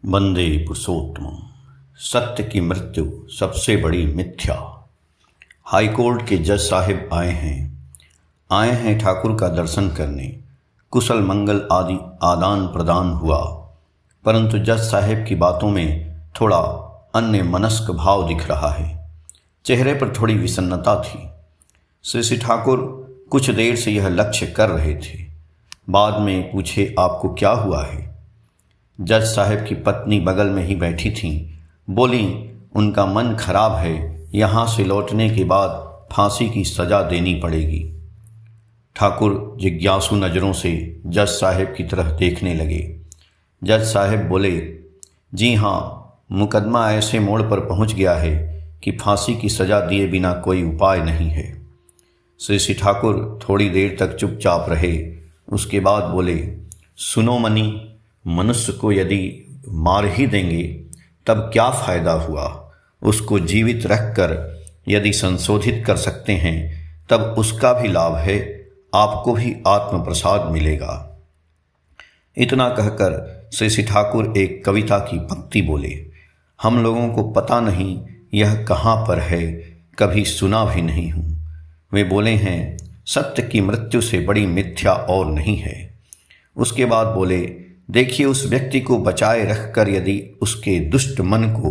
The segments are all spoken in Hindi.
वंदे पुरुषोत्तम। सत्य की मृत्यु सबसे बड़ी मिथ्या। हाईकोर्ट के जज साहिब आए हैं ठाकुर का दर्शन करने। कुशल मंगल आदि आदान प्रदान हुआ, परंतु जज साहिब की बातों में थोड़ा अन्य मनस्क भाव दिख रहा है। चेहरे पर थोड़ी विषन्नता थी। श्री ठाकुर कुछ देर से यह लक्ष्य कर रहे थे। बाद में पूछे, आपको क्या हुआ है? जज साहब की पत्नी बगल में ही बैठी थीं। बोली, उनका मन खराब है, यहाँ से लौटने के बाद फांसी की सजा देनी पड़ेगी। ठाकुर जिज्ञासु नज़रों से जज साहब की तरफ देखने लगे। जज साहब बोले, जी हाँ, मुकदमा ऐसे मोड़ पर पहुँच गया है कि फांसी की सजा दिए बिना कोई उपाय नहीं है। श्री ठाकुर थोड़ी देर तक चुपचाप रहे। उसके बाद बोले, सुनो मनी, मनुष्य को यदि मार ही देंगे तब क्या फ़ायदा हुआ? उसको जीवित रखकर यदि संशोधित कर सकते हैं तब उसका भी लाभ है, आपको भी आत्म प्रसाद मिलेगा। इतना कहकर श्री ठाकुर एक कविता की पंक्ति बोले, हम लोगों को पता नहीं यह कहाँ पर है, कभी सुना भी नहीं हूँ। वे बोले हैं, सत्य की मृत्यु से बड़ी मिथ्या और नहीं है। उसके बाद बोले, देखिए, उस व्यक्ति को बचाए रखकर यदि उसके दुष्ट मन को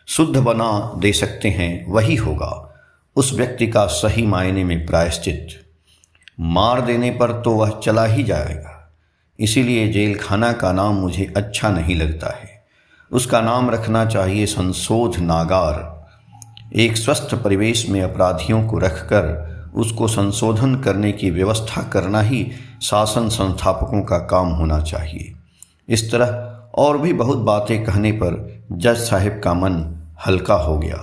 शुद्ध बना दे सकते हैं, वही होगा उस व्यक्ति का सही मायने में प्रायश्चित। मार देने पर तो वह चला ही जाएगा। इसीलिए जेल खाना का नाम मुझे अच्छा नहीं लगता है। उसका नाम रखना चाहिए संशोधनागार। एक स्वस्थ परिवेश में अपराधियों को रखकर उसको संशोधन करने की व्यवस्था करना ही शासन संस्थापकों का काम होना चाहिए। इस तरह और भी बहुत बातें कहने पर जज साहब का मन हल्का हो गया।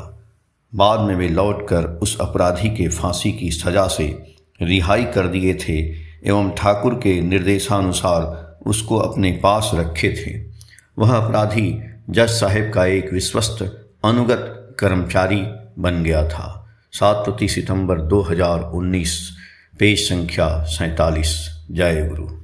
बाद में वे लौटकर उस अपराधी के फांसी की सजा से रिहाई कर दिए थे एवं ठाकुर के निर्देशानुसार उसको अपने पास रखे थे। वह अपराधी जज साहब का एक विश्वस्त अनुगत कर्मचारी बन गया था। 7 सितंबर 2019, पेज संख्या 47। जय गुरु।